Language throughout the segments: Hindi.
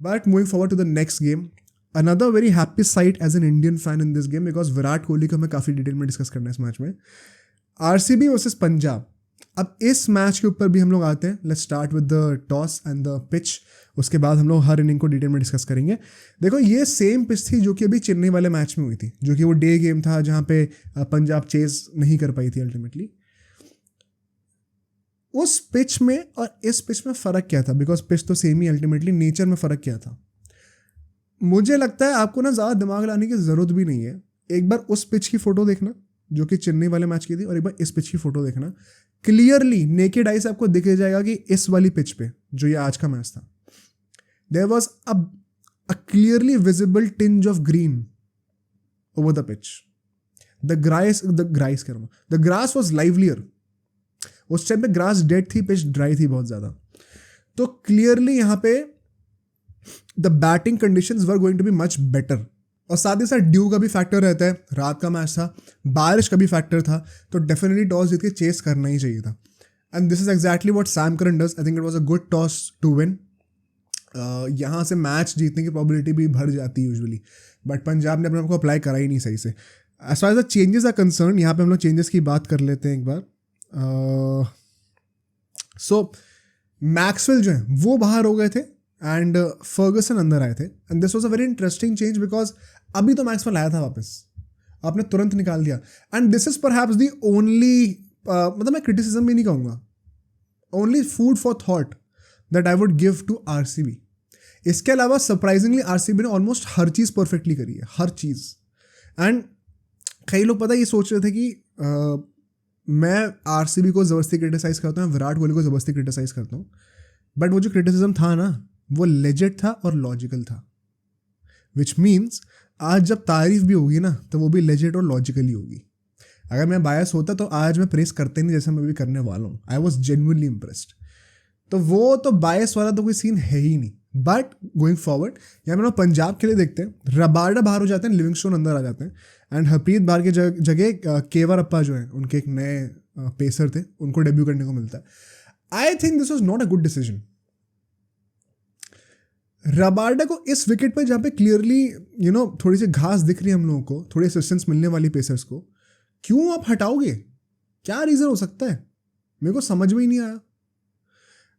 But moving forward to the next game, another very happy sight as an Indian fan in this game because Virat Kohli को हमें काफ़ी डिटेल में डिस्कस करना है इस मैच में. RCB versus Punjab. अब इस मैच के ऊपर भी हम लोग आते हैं. Let's start with the toss and the pitch. उसके बाद हम लोग हर इनिंग को डिटेल में डिस्कस करेंगे. देखो ये सेम पिच थी जो कि अभी चेन्नई वाले मैच में हुई थी, जो कि वो डे गेम था जहाँ पे पंजाब चेज नहीं कर पाई थी अल्टीमेटली. उस पिच में और इस पिच में फ़र्क क्या था? बिकॉज पिच तो सेम ही, अल्टीमेटली नेचर में फ़र्क क्या था? मुझे लगता है आपको ना ज़्यादा दिमाग लाने की ज़रूरत भी नहीं है. एक बार उस पिच की फ़ोटो देखना जो कि चेन्नई वाले मैच की थी, और एक बार इस पिच की फ़ोटो देखना. क्लियरली नेकेड आई से आपको दिख जाएगा कि इस वाली पिच पे जो ये आज का मैच था, there was a clearly visible tinge of green over the pitch. The grass was livelier. उस टाइम पे ग्रास डेड थी, पिच ड्राई थी बहुत ज़्यादा. तो क्लियरली यहाँ पे the batting conditions were going to be much better. और साथ ही साथ ड्यू का भी फैक्टर रहता है. रात का मैच था, बारिश का भी फैक्टर था, तो डेफिनेटली टॉस जीत के चेस करना ही चाहिए था. And this is exactly what Sam Curran does. I think it was a good toss to win. यहाँ से मैच जीतने की प्रोबेबिलिटी भी बढ़ जाती है यूजुअली, बट पंजाब ने अपने आप को अप्लाई करा ही नहीं सही से. As far as the changes are concern, यहाँ पे हम लोग चेंजेस की बात कर लेते हैं एक बार. सो मैक्सवेल जो है वो बाहर हो गए थे एंड फर्गसन अंदर आए थे. And this was a very interesting change because अभी तो मैक्सवेल आया था वापस, आपने तुरंत निकाल दिया. And this is perhaps the only, मतलब मैं क्रिटिसिज्म भी नहीं कहूँगा, only food for thought that I would give to RCB. इसके अलावा सरप्राइजिंगली आरसीबी ने ऑलमोस्ट हर चीज़ परफेक्टली करी है, हर चीज़. एंड कई लोग पता ये सोच रहे थे कि मैं आरसीबी को ज़बरदस्ती क्रिटिसाइज़ करता हूँ, विराट कोहली को ज़बरदस्ती क्रिटिसाइज़ करता हूँ. बट वो जो क्रिटिसिज्म था ना, वो लेजिट था और लॉजिकल था. विच मीन्स आज जब तारीफ भी होगी ना, तो वो भी लेजिट और लॉजिकली होगी. अगर मैं बायस होता तो आज मैं प्रेस करते नहीं जैसे मैं भी करने वाला हूँ. I was genuinely impressed. तो वो तो बायस वाला तो कोई सीन है ही नहीं. बट गोइंग फॉरवर्ड यहाँ पे पंजाब के लिए देखते हैं, रबाडा बाहर हो जाते हैं, लिविंगस्टोन अंदर आ जाते हैं. एंड हरप्रीत बाहर की जगह केवरप्पा जो है, उनके एक नए पेसर थे, उनको डेब्यू करने को मिलता है. I think this was not a good decision. Rabada को इस विकेट पर जहाँ पे क्लियरली थोड़ी सी घास दिख रही है हम लोगों को, थोड़ी असिस्टेंस मिलने वाली पेसर्स को, क्यों आप हटाओगे? क्या रीज़न हो सकता है? मेरे को समझ में ही नहीं आया.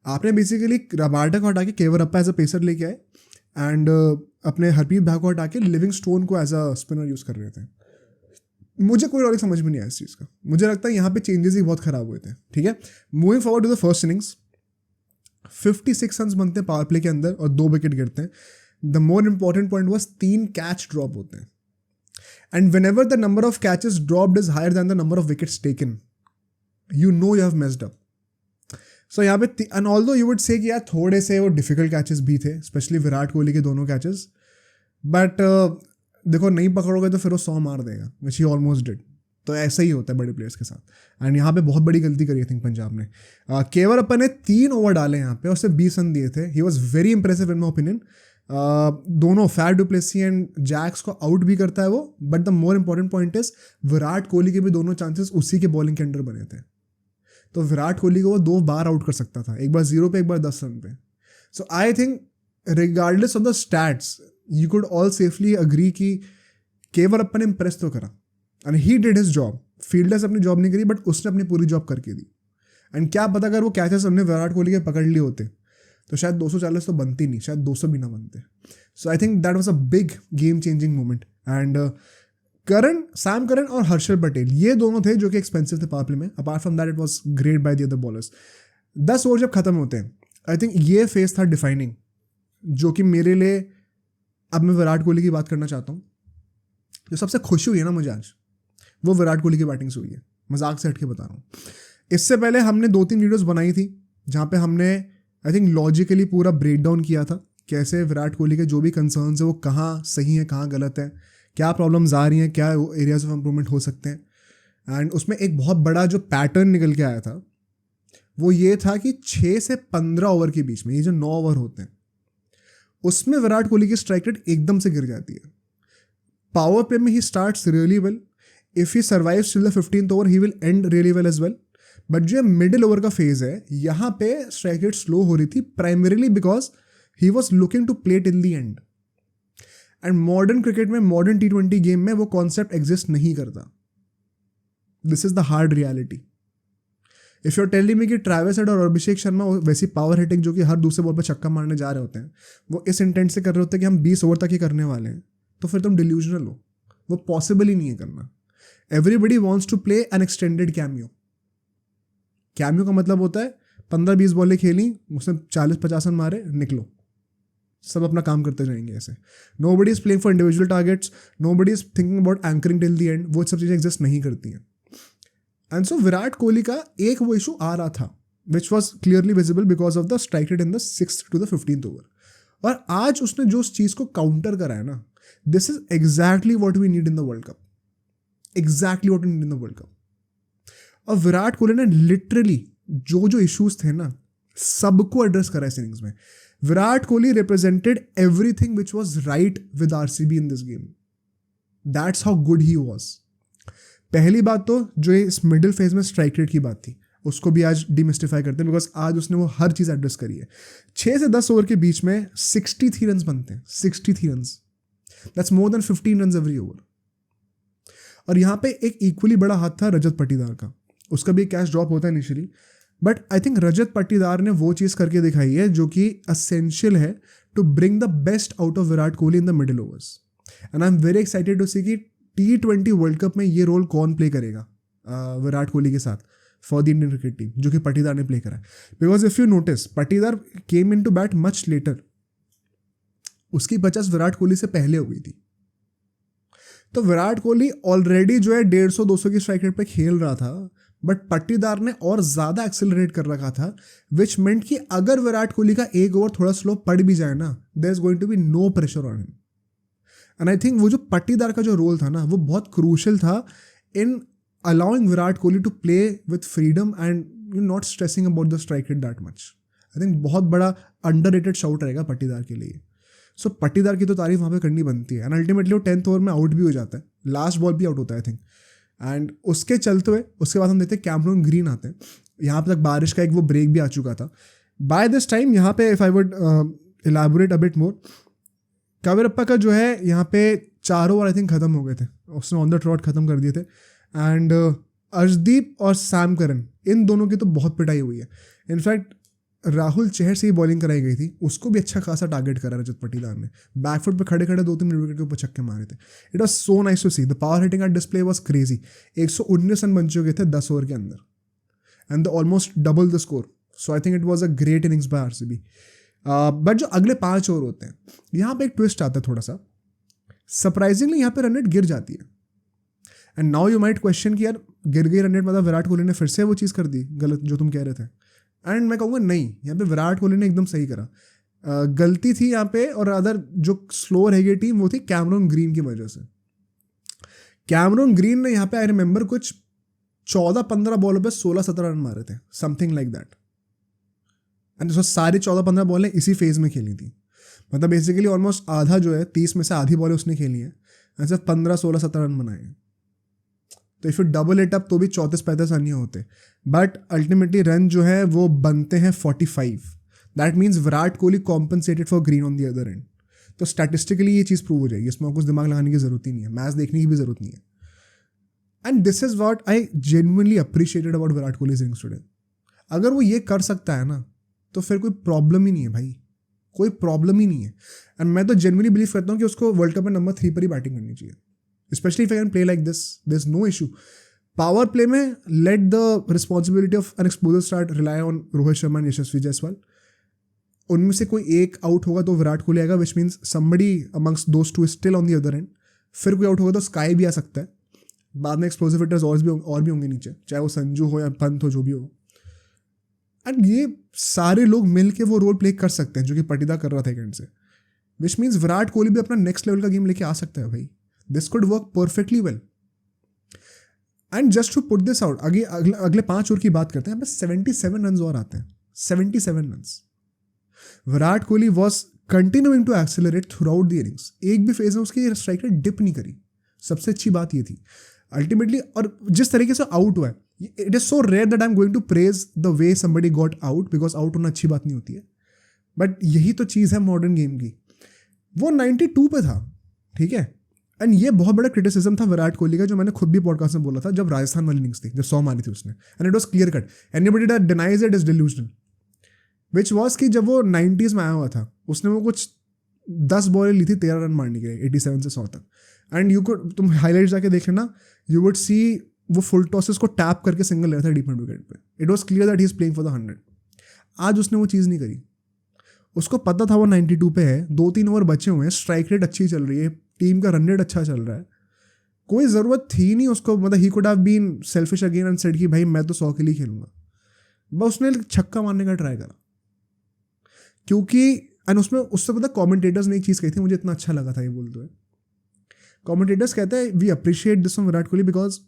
आपने बेसिकली रबाडा को हटा के केवरप्पा एज अ पेसर लेके आए एंड अपने हरप्रीत भाग को हटा के लिविंगस्टोन को एज अ स्पिनर यूज़ कर रहे थे. मुझे कोई लॉजिक समझ में नहीं आया इस चीज़ का. मुझे लगता है यहाँ पे चेंजेस ही बहुत ख़राब हुए थे. ठीक है, moving forward to the first innings, 56 run बनते हैं पावर प्ले के अंदर और 2 विकेट गिरते हैं. The more important point was 3 catch drop होते हैं. And whenever the number of catches dropped is higher than the number of wickets taken, you know you have messed up. So यहाँ पे and although you would say कि यार थोड़े से वो डिफिकल्ट कैचेस भी थे, स्पेशली विराट कोहली के दोनों कैचेस. बट देखो नहीं पकड़ोगे तो फिर वो 100 मार देगा, विच ही ऑलमोस्ट डिड. तो ऐसा ही होता है बड़े प्लेयर्स के साथ. एंड यहाँ पे बहुत बड़ी गलती करी आई थिंक पंजाब ने. केवरप्पा ने 3 ओवर डाले यहाँ पे और सिर्फ 20 रन दिए थे. He was very impressive in my opinion. दोनों Faf du Plessis and Jacks को आउट भी करता है वो. But the more important point is Virat Kohli के भी दोनों चांसेस उसी के बॉलिंग के अंडर बने थे. तो विराट कोहली को वो 2 बार आउट कर सकता था, एक बार 0 पे, एक बार 10 रन पे. So I think regardless of the stats you could all safely agree कि केवरप्पा ने इम्प्रेस तो करा and he did his job. Fielders अपनी जॉब नहीं करी बट उसने अपनी पूरी जॉब करके दी. एंड क्या पता अगर वो कैचेस हमने विराट कोहली के पकड़ लिए होते तो शायद 240 तो बनती नहीं, शायद 200 भी ना बनते. So I think that was a big game changing moment. And Sam Curran और हर्षल पटेल, ये दोनों थे जो कि एक्सपेंसिव थे पावर प्ले में. Apart from that it was great by the other bowlers. 10 over जब खत्म होते हैं, आई थिंक ये फेस था डिफाइनिंग, जो कि मेरे लिए, अब मैं विराट कोहली की बात करना चाहता हूँ. जो सबसे खुशी हुई है ना मुझे आज, वो विराट कोहली की बैटिंग से हुई है. मजाक से हट के बता रहा हूँ. इससे पहले हमने 2-3 वीडियोस बनाई थी जहाँ पे हमने आई थिंक लॉजिकली पूरा ब्रेक डाउन किया था कैसे विराट कोहली के जो भी कंसर्न्स है वो कहाँ सही है, कहाँ गलत है, क्या प्रॉब्लम्स आ रही हैं, क्या एरियाज ऑफ इम्प्रूवमेंट हो सकते हैं. एंड उसमें एक बहुत बड़ा जो पैटर्न निकल के आया था वो ये था कि 6 से 15 ओवर के बीच में, ये जो 9 ओवर होते हैं, उसमें विराट कोहली की स्ट्राइक रेट एकदम से गिर जाती है. पावर प्ले में he starts really well. If he survives till the 15th over he will end really well as well. But जो मिडिल ओवर का फेज है, यहाँ पे स्ट्राइक रेट स्लो हो रही थी primarily because he was looking to play till the end. And modern cricket में, मॉडर्न T20 गेम में वो कॉन्सेप्ट एग्जिस्ट नहीं करता. This is the hard reality. If you are telling मी कि ट्रैविस हेड और अभिषेक शर्मा वैसी पावर हिटिंग जो कि हर दूसरे बॉल पर छक्का मारने जा रहे होते हैं, वो इस इंटेंट से कर रहे होते हैं कि हम 20 ओवर तक ही करने वाले हैं, तो फिर तुम डिल्यूजनल हो. वो पॉसिबल ही नहीं है करना. Everybody wants to play an extended cameo. Cameo का मतलब होता है 15-20 बॉलें खेली, उसने 40-50 रन मारे, निकलो, सब अपना काम करते जाएंगे ऐसे. Nobody is playing for individual targets, nobody is thinking about anchoring till the and. वो सब चीज़ें एग्जिस्ट नहीं करती हैं. एंड सो विराट कोहली का एक वो इशू आ रहा था which was clearly visible because of the strike rate in the 6th to the 15th over. और आज उसने जो उस चीज़ को काउंटर करा है ना, this is exactly what we need in the world cup. Exactly what we need in the world cup. और विराट कोहली ने लिटरली जो इश्यूज थे ना, सबको एड्रेस करा इस इनिंग्स में. Virat Kohli represented everything which was right with RCB in this game. That's how good he was. पहली बात तो जो इस मिडिल फेज में स्ट्राइक रेट की बात थी, उसको भी आज डिमिस्टिफाई करते हैं, बिकॉज आज उसने वो हर चीज़ एड्रेस करी है. 6 से 10 ओवर के बीच में 63 रन बनते हैं. 63 run, that's more than 15 run every over. और यहाँ पे एक इक्वली बड़ा हाथ था रजत पाटीदार का. उसका भी कैच ड्रॉप होता है initially, but I think Rajat Patidar ने वो चीज़ करके दिखाई है जो कि असेंशियल है to bring the best out of Virat Kohli in the middle overs. And I am very excited to see कि T20 वर्ल्ड कप में ये रोल कौन प्ले करेगा विराट कोहली के साथ for the Indian cricket team, जो कि पाटीदार ने प्ले करा है. Because if you notice, Patidar came in to bat much later. उसकी 50 विराट कोहली से पहले हो गई थी. तो विराट कोहली ऑलरेडी जो है 150-200 की स्ट्राइक रेट पे खेल रहा था, बट पाटीदार ने और ज़्यादा एक्सेलरेट कर रखा था, विच मेंट कि अगर विराट कोहली का एक ओवर थोड़ा स्लो पड़ भी जाए ना, there is going to be no pressure on him. And I think वो जो पाटीदार का जो रोल था ना, वो बहुत क्रूशल था in allowing Virat Kohli to play with freedom and you not stressing about the strike rate that much. I think बहुत बड़ा अंडररेटेड शाउट रहेगा पाटीदार के लिए. सो पाटीदार की तो तारीफ वहाँ पे करनी बनती है. एंड अल्टीमेटली वो 10th ओवर में आउट भी हो जाता है, लास्ट बॉल भी आउट होता है आई थिंक. एंड उसके चलते हुए उसके बाद हम देखते हैं कैमरन ग्रीन आते हैं. यहाँ पे तक बारिश का एक वो ब्रेक भी आ चुका था. बाय दिस टाइम यहाँ पे if I would elaborate a bit more, Kaverappa का जो है यहाँ पे 4 ओवर आई थिंक खत्म हो गए थे, उसने ऑन द ट्रॉट खत्म कर दिए थे. एंड अर्शदीप और सैम करन, इन दोनों की तो बहुत पिटाई हुई है. इनफैक्ट राहुल चहर से ही बॉलिंग कराई गई थी, उसको भी अच्छा खासा टारगेट करा रजत पाटीदार ने. बैकफुट पे खड़े खड़े 2-3 विकेट के ऊपर छक्के मारे थे. It was so nice to see. The power hitting at display was crazy. 119 run बन चुके थे 10 ओवर के अंदर, and the almost double the score. So I think it was a great innings by RCB. But जो अगले 5 ओवर होते हैं, यहाँ पे एक ट्विस्ट आता है थोड़ा सा. सरप्राइजिंगली यहाँ पे रन रेट गिर जाती है. And now you might question कि यार गिर गई रन रेट, मतलब विराट कोहली ने फिर से वो चीज़ कर दी गलत जो तुम कह रहे थे. एंड मैं कहूँगा नहीं, यहाँ पे विराट कोहली ने एकदम सही करा. गलती थी यहाँ पे, और अदर जो स्लो रह गई टीम वो थी कैमरन ग्रीन की वजह से. कैमरन ग्रीन ने यहाँ पे आई रिमेंबर कुछ 14-15 बॉलों पे 16-17 रन मारे थे, समथिंग लाइक दैट. एंड सारी 14-15 बॉलें इसी फेज में खेली थी. मतलब बेसिकली ऑलमोस्ट आधा जो है 30 में से आधी बॉलें उसने खेली हैं, एंड सिर्फ 15-16-17 रन बनाए हैं. तो if U double it up तो भी 34-35 रन ही होते. बट अल्टीमेटली रन जो है वो बनते हैं 45. That means Virat Kohli compensated for green on the other and. तो स्टैटिस्टिकली ये चीज़ प्रूव हो जाएगी, इसमें कुछ दिमाग लगाने की जरूरत ही नहीं है, मैच देखने की भी जरूरत नहीं है. And this is what I genuinely appreciated about Virat Kohli innings today. अगर वो ये कर सकता है ना, तो फिर कोई प्रॉब्लम ही नहीं है भाई, कोई प्रॉब्लम ही नहीं है. एंड मैं तो जेन्युइनली बिलीव करता हूँ कि उसको वर्ल्ड कप में नंबर 3 पर ही बैटिंग करनी चाहिए. Especially if I can play like this, there's no issue. Power play में let the responsibility of an explosive start rely on Rohit Sharma and यशस्वी जायसवाल. उनमें से कोई एक आउट होगा तो विराट कोहली आएगा, which means somebody amongst those two is still on the other end. फिर कोई आउट होगा तो स्काई भी आ सकता है. बाद में एक्सप्लोसिव हिटर्स और भी होंगे नीचे, चाहे वो संजू हो या पंत हो, जो भी हो. एंड ये सारे लोग मिल के वो रोल प्ले कर सकते हैं जो कि पाटीदार कर रहा था एक एंड से. विच मीन्स विराट कोहली भी अपना नेक्स्ट लेवल का गेम लेके आ सकता है भाई. This could work perfectly well. And just to put this out, अगले 5 ओवर की बात करते हैं. यहाँ पे 77 रन और आते हैं. 77 run. Virat Kohli was continuing to accelerate throughout the innings. एक भी फेज में उसकी स्ट्राइक रेट डिप नहीं करी. सबसे अच्छी बात ये थी अल्टीमेटली. और जिस तरीके से आउट हुआ है, it is so rare that I am going to praise the way somebody got out, because out होना अच्छी बात नहीं होती है. बट यही तो चीज़ है मॉडर्न गेम की। वो 92 पे था, ठीक है। एंड ये बहुत बड़ा क्रिटिसिज्म था विराट कोहली का, जो मैंने खुद भी पॉडकास्ट में बोला था जब राजस्थान वाली इनिंग्स थी, जब 100 मारी थी उसने, and it was clear cut, anybody that denies it is delusional, which was कि जब वो 90s में आया हुआ था, उसने वो कुछ 10 बॉलें ली थी 13 रन मारने के लिए 87 से 100 तक। एंड यू कुड, तुम हाईलाइट जाके देख लेना, यू वुड सी वो फुल टॉसेस को टैप करके सिंगल ले रहा था डीप मिड विकेट पे। It was clear that he is playing for the 100। आज उसने वो चीज़ नहीं करी। उसको पता था वो 92 पे है, 2-3 ओवर बचे हुए हैं, स्ट्राइक रेट अच्छी चल रही है, टीम का रन रेट अच्छा चल रहा है, कोई ज़रूरत थी नहीं उसको, मतलब he could have been selfish again and said कि भाई मैं तो 100 के लिए खेलूंगा। बस उसने छक्का मारने का ट्राई करा, क्योंकि एंड उसमें उससे पता कमेंटेटर्स ने एक चीज़ कही थी, मुझे इतना अच्छा लगा था ये बोलते हुए। कमेंटेटर्स कहते हैं we appreciate this from Virat Kohli because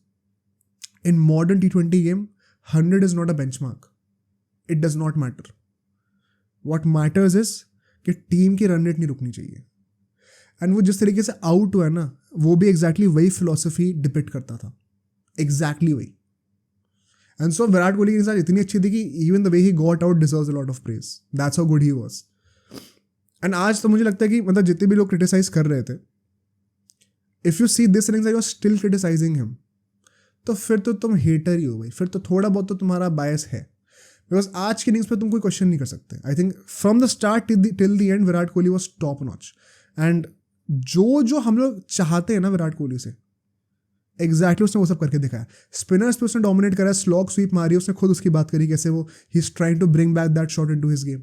in modern T20 game 100 is not a benchmark, it does not matter, what matters is कि टीम की रन रेट नहीं रुकनी चाहिए। एंड वो जिस तरीके से आउट हुआ है ना, वो भी एग्जैक्टली वही फिलॉसफी डिपिक्ट करता था, एग्जैक्टली वही। एंड सो विराट कोहली के साथ इतनी अच्छी थी कि even the way he got out deserves a lot of praise, that's how good he was. And आज तो मुझे लगता है कि मतलब जितने भी लोग क्रिटिसाइज कर रहे थे, if you see this innings you are still criticizing him, तो फिर तो तुम हेटर ही हो भाई, फिर तो थोड़ा बहुत तो तुम्हारा बायस है। बिकॉज आज की इनिंग्स पे तुम कोई क्वेश्चन नहीं कर सकते। I think from the start till the and Virat Kohli was top notch. And जो हम लोग चाहते हैं ना विराट कोहली से, एग्जैक्टली उसने वो सब करके दिखाया। स्पिनर्स पे उसने डोमिनेट करा, स्लॉग स्वीप मारी, उसने खुद उसकी बात करी कैसे वो he is trying to bring back that shot into his game,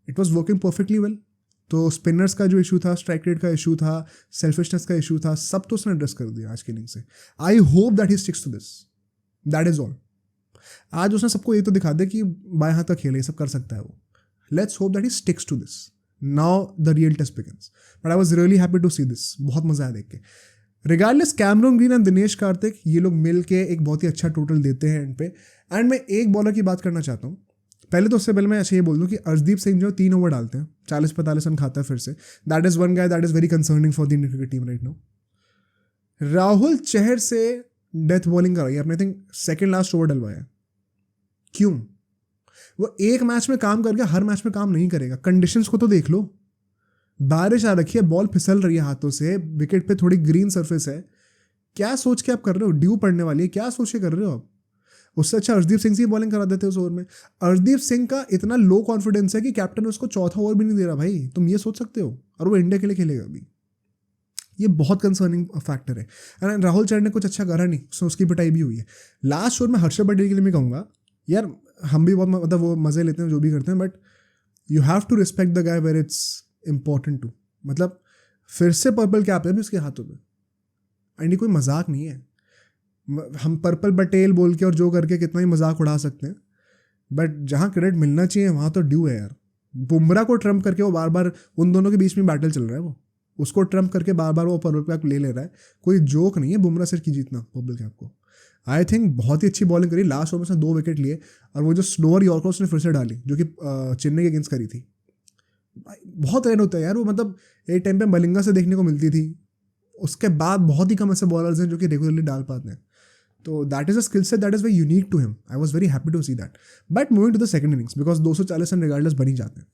it was working perfectly well. तो स्पिनर्स का जो इशू था, स्ट्राइक रेट का इशू था, सेल्फिशनेस का इशू था, सब तो उसने एड्रेस कर दिया आज की इनिंग से। I hope that he sticks to this, that is all. आज उसने सबको ये तो दिखा दिया कि बाएं हाथ का खेल ये सब कर सकता है वो। Let's hope that he sticks to this, now the real test begins. But I was really happy to see this, बहुत मजा आया देख के। Regardless Cameron Green and Dinesh Karthik ये लोग मिल के एक बहुत ही अच्छा टोटल देते हैं एंड पे। एंड मैं एक बॉलर की बात करना चाहता हूँ। पहले तो उससे पहले मैं ऐसे ये बोल दूँ कि अर्शदीप सिंह जो 3 ओवर डालते हैं, 40-45 रन खाता है फिर से, that is one guy that is very concerning for the Indian cricket team right now. Rahul Chahar से डेथ बॉलिंग कराई आपने, I think second last over डलवाया। क्यों? वो एक मैच में काम करके हर मैच में काम नहीं करेगा। कंडीशंस को तो देख लो, बारिश आ रखी है, बॉल फिसल रही है हाथों से, विकेट पे थोड़ी ग्रीन सरफेस है, क्या सोच के आप कर रहे हो? ड्यू पड़ने वाली है, क्या सोच के कर रहे हो आप? उससे अच्छा अर्शदीप सिंह से बॉलिंग करा देते उस ओवर में। अर्शदीप सिंह का इतना लो कॉन्फिडेंस है कि कैप्टन उसको चौथा ओवर भी नहीं दे रहा भाई, तुम ये सोच सकते हो? और वो इंडिया के लिए खेलेगा अभी, ये बहुत कंसर्निंग फैक्टर है। एंड राहुल चहर ने कुछ अच्छा करा नहीं, उसकी पिटाई भी हुई है। लास्ट ओवर में हर्षद पटेल के लिए मैं कहूँगा यार, हम भी बहुत मतलब वो मज़े लेते हैं जो भी करते हैं, but you have to respect the guy where it's important to. मतलब फिर से पर्पल कैप है अभी उसके हाथों पे, एंड ये कोई मजाक नहीं है। हम पर्पल पटेल बोल के और जो करके कितना ही मजाक उड़ा सकते हैं, बट जहाँ क्रेडिट मिलना चाहिए वहाँ तो ड्यू है यार। बुमराह को ट्रम्प करके वो बार बार, उन दोनों के बीच में बैटल चल रहा है, वो उसको ट्रम्प करके बार बार वो पर्पल कैप ले ले रहा है। कोई जोक नहीं है बुमराह सिर की जीतना पर्पल कैप को। आई थिंक बहुत ही अच्छी बॉलिंग करी, लास्ट ओवर में उसने 2 विकेट लिए, और वो जो स्लोअर यॉर्कर उसने फिर से डाली जो कि चेन्नई के अगेंस्ट करी थी। बहुत रन होता है यार वो, मतलब एक टाइम पे मलिंगा से देखने को मिलती थी, उसके बाद बहुत ही कम ऐसे बॉलर्स हैं जो कि रेगुलरली डाल पाते हैं। तो that is a skill set that is very unique to him. I was very happy to see that. But moving to the second innings, because 240 run regardless बन ही जाते हैं।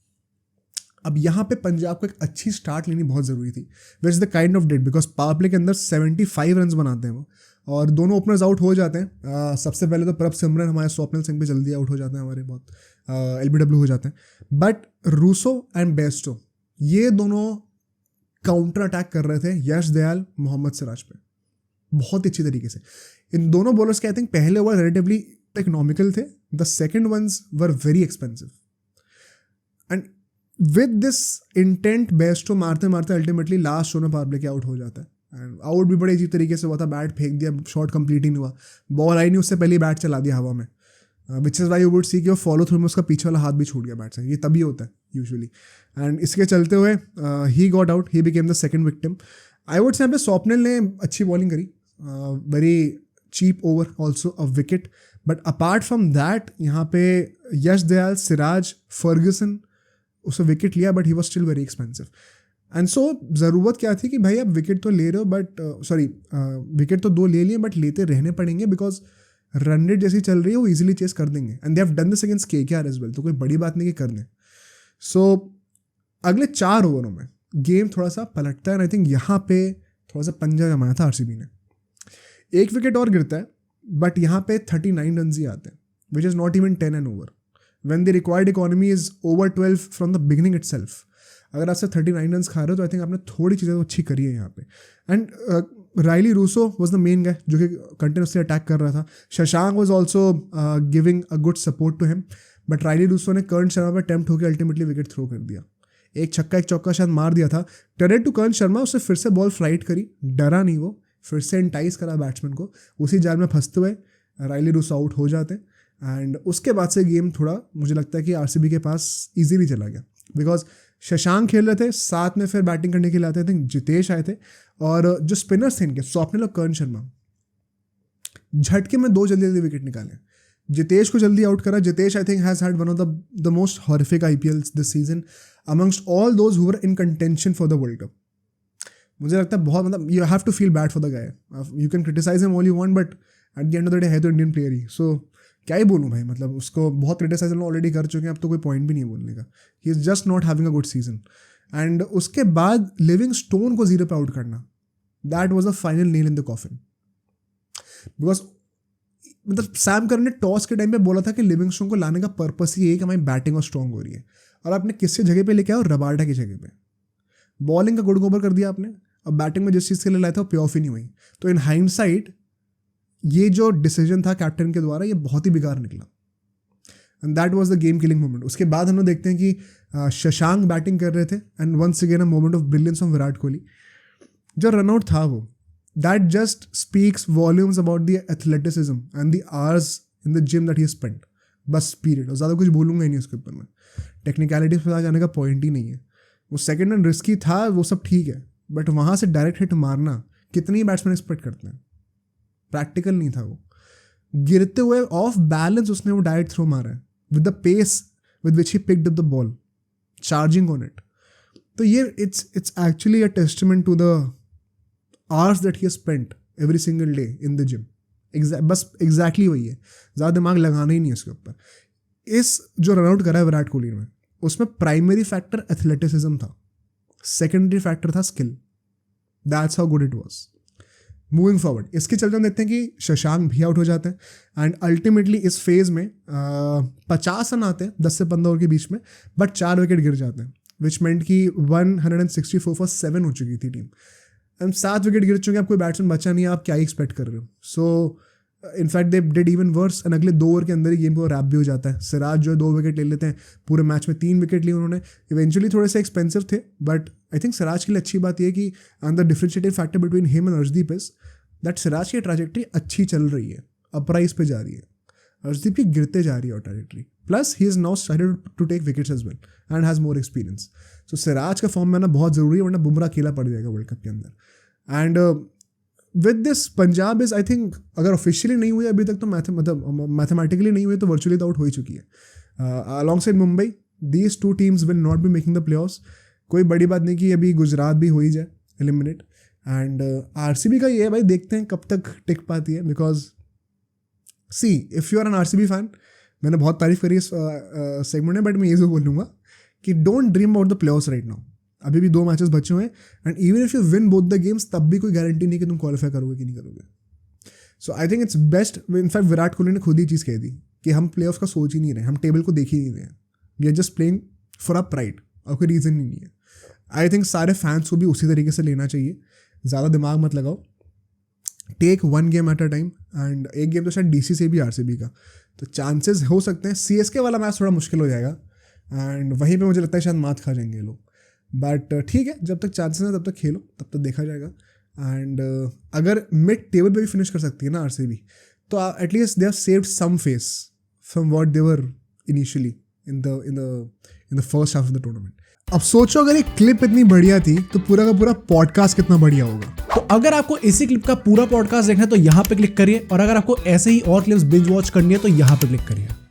अब यहाँ पे पंजाब को एक अच्छी स्टार्ट लेनी बहुत ज़रूरी थी, which is the kind of did, because power play के अंदर 75 रन बनाते हैं वो, और दोनों ओपनर्स आउट हो जाते हैं। सबसे पहले तो प्रभ सिमरन हमारे स्वप्निल सिंह पे जल्दी आउट हो जाते हैं, हमारे बहुत LBW हो जाते हैं। बट रूसो एंड बेस्टो ये दोनों काउंटर अटैक कर रहे थे यश दयाल, मोहम्मद सिराज पे बहुत ही अच्छी तरीके से। इन दोनों बॉलर्स के आई थिंक पहले ओवर रिलेटिवली इकोनॉमिकल थे, the second ones were very expensive. And with this intent Bairstow मारते मारते अल्टीमेटली लास्ट शो में पावर प्ले के आउट हो जाता है। एंड आउट भी बड़े अजीब तरीके से हुआ था, बैट फेंक दिया, शॉट कंप्लीट ही नहीं हुआ, बॉल आई नहीं, उससे पहले बैट चला दिया हवा में, which is why you would see कि वो फॉलो थ्रू में उसका पीछे वाला हाथ भी छूट गया बैट से। ये तभी होता है यूजुअली। एंड इसके चलते हुए he got out, he became the second victim. I would say यहाँ पे स्वप्निल ने अच्छी बॉलिंग करी, very cheap over, also a wicket. But apart from that यहाँ पे यश दयाल, सिराज, फर्ग्यूसन उसने विकेट लिया, but he was still very expensive. And so ज़रूरत क्या थी कि भाई आप विकेट तो ले रहे हो, बट विकेट तो 2 ले लिए, बट लेते रहने पड़ेंगे, बिकॉज रन रेट जैसी चल रही है वो इजीली चेस कर देंगे। And they have done this against KKR as well, तो कोई बड़ी बात नहीं कि कर दें। सो अगले 4 ओवरों में गेम थोड़ा सा पलटता है, आई थिंक यहाँ पे थोड़ा सा पंजा जमाया था आरसीबी ने। 1 विकेट और गिरता है, बट यहाँ पे 39 रन ही आते हैं, which is not even 10 an over when the required economy is over 12 from the beginning itself. अगर आपसे 39 रन खा रहे हो तो आई थिंक आपने थोड़ी चीज़ें तो अच्छी करी है यहाँ पे। And Rilee Rossouw was the main guy जो कि कंटिन्यूसली अटैक कर रहा था। Shashank was also giving a good support to him, but Rilee Rossouw ने कर्ण शर्मा पर अटेम्प्ट होकर अल्टीमेटली विकेट थ्रो कर दिया। एक छक्का एक चौका शायद मार दिया था। क्रेडिट टू कर्ण शर्मा, उससे फिर से बॉल फ्लाइट करी, डरा नहीं वो, फिर से एंटाइज करा बैट्समैन को। उसी जाल में फंसते हुए राइली रूसो आउट हो जाते हैं। एंड उसके बाद से गेम थोड़ा मुझे लगता है कि आरसीबी के पास इजीली चला गया, बिकॉज शशांक खेल रहे थे, साथ में फिर बैटिंग करने के लिए आते थे जितेश आए थे, और जो स्पिनर्स थे इनके स्वप्निल और कर्ण शर्मा, झटके में 2 जल्दी विकेट निकाले। जितेश को जल्दी आउट करा। Jitesh I think has had one of the most horrific IPLs this season amongst all those who were in contention for the world cup. मुझे लगता है बहुत, मतलब you have to feel bad for the guy. You can criticize him all you want, but at the end of the day है तो इंडियन प्लेयर ही। सो क्या ही बोलूँ भाई, मतलब उसको बहुत क्रिटिसाइज हम ऑलरेडी कर चुके हैं, अब तो कोई पॉइंट भी नहीं है बोलने का। He is just not having a good season. And उसके बाद लिविंगस्टोन को 0 पे आउट करना, that was a final nail in the coffin. Because मतलब सैम करन ने टॉस के टाइम पे बोला था कि लिविंगस्टोन को लाने का पर्पस ही है कि हमारी बैटिंग और स्ट्रॉन्ग हो रही है, और आपने किससे जगह पे लेके आओ, रबाडा की जगह पे। बॉलिंग का गुड़ गोबर कर दिया आपने, और बैटिंग में जिस चीज़ के लिए लाया था वो पे ऑफ ही नहीं हुई। तो इन हाइंडसाइट ये जो डिसीजन था कैप्टन के द्वारा, ये बहुत ही बेकार निकला, and that was the game killing moment. उसके बाद हम लोग देखते हैं कि शशांक बैटिंग कर रहे थे, and once again a moment of brilliance from Virat Kohli. जो रनआउट था वो, that just speaks volumes about the athleticism and the hours in the gym that he spent. बस पीरियड, और ज़्यादा कुछ बोलूँगा ही नहीं उसके ऊपर मैं। टेक्निकलिटीज पे जाने का पॉइंट ही नहीं है। वो सेकंड रन रिस्की था, वो सब ठीक है, बट वहाँ से डायरेक्ट हिट मारना कितनी बैट्समैन एक्सपेक्ट करते हैं, प्रैक्टिकल नहीं था वो। गिरते हुए ऑफ बैलेंस उसने वो डायरेक्ट थ्रो मारा है with the pace with which he picked up the ball, charging on it. तो ये it's actually a testament to the hours that he spent every single day in the gym. बस एग्जैक्टली वही है, ज़्यादा दिमाग लगाना ही नहीं है उसके ऊपर। इस जो रनआउट करा है विराट कोहली ने, उसमें प्राइमरी फैक्टर एथलेटिसिज्म था, सेकेंडरी फैक्टर था skill. That's how good it was. Moving forward, इसके चलते हम देखते हैं कि शशांक भी आउट हो जाते हैं, एंड अल्टीमेटली इस फेज में 50 रन आते हैं 10 से 15 ओवर के बीच में, बट 4 विकेट गिर जाते हैं, विच मेंट कि 164 फॉर 7 हो चुकी थी टीम। एंड 7 विकेट गिर चुके हैं, अब कोई बैट्समैन बचा नहीं है, आप क्या ही एक्सपेक्ट कर रहे हो। So in fact they did even worse, and अगले 2 ओवर के अंदर ही गेम को रैप भी हो जाता है। सिराज जो 2 विकेट ले लेते हैं, पूरे मैच में 3 विकेट लिए उन्होंने। इवेंचुअली थोड़े से एक्सपेंसिव थे, बट आई थिंक सिराज के लिए अच्छी बात यह है कि the differentiating factor between him and Arshdeep is that Siraj की ट्रैजेक्टरी अच्छी चल रही है, अपराइज पे जा रही है, अर्शदीप की गिरते जा रही है trajectory. Plus he is now started to take wickets as well and has more experience. So Siraj का फॉर्म में आना बहुत ज़रूरी है, वरना बुमराह अकेला पड़ जाएगा वर्ल्ड कप के अंदर। And with this Punjab is, I think अगर ऑफिशियली नहीं हुई अभी तक तो मतलब मैथमेटिकली नहीं हुई तो वर्चुअली तो आउट हो ही चुकी है। Along side Mumbai, these 2 teams will not be making the playoffs. कोई बड़ी बात नहीं कि अभी गुजरात भी हो ही जाए एलिमिनेट। एंड आरसीबी का ये है भाई, देखते हैं कब तक टिक पाती है। Because see if you are an RCB fan, मैंने बहुत तारीफ करी इस सेगमेंट में, बट मैं ये जो बोलूँगा कि don't dream about the playoffs right now. अभी भी 2 मैचेस बचे हुए हैं, and even if you win both the games, तब भी कोई गारंटी नहीं कि तुम क्वालिफाई करोगे कि नहीं करोगे। So I think it's best. In fact Virat Kohli ने खुद ही चीज़ कह दी कि हम प्लेऑफ का सोच ही नहीं रहे, हम टेबल को देख ही नहीं रहे, we are just playing for a pride, और कोई रीज़न ही नहीं है। आई थिंक सारे फैंस को भी उसी तरीके से लेना चाहिए, ज़्यादा दिमाग मत लगाओ, take 1 game at a time. And एक गेम तो शायद DC से भी आरसीबी का, तो चांसेस हो सकते हैं। CSK वाला मैच थोड़ा मुश्किल हो जाएगा, एंड वहीं पे मुझे लगता है शायद मात खा जाएंगे लोग, बट ठीक है, जब तक चांसेस हैं तब तक खेलो, तब तक देखा जाएगा। एंड अगर मिड टेबल पे भी फिनिश कर सकती है ना आरसीबी, तो at least they have saved some face from what they were initially in the first half of the tournament. अब सोचो अगर ये क्लिप इतनी बढ़िया थी तो पूरा का पूरा पॉडकास्ट कितना बढ़िया होगा। तो अगर आपको इसी क्लिप का पूरा पॉडकास्ट देखना है तो यहाँ पे क्लिक करिए, और अगर आपको ऐसे ही और क्लिप्स बिंज वॉच करनी है तो यहाँ पे क्लिक करिए।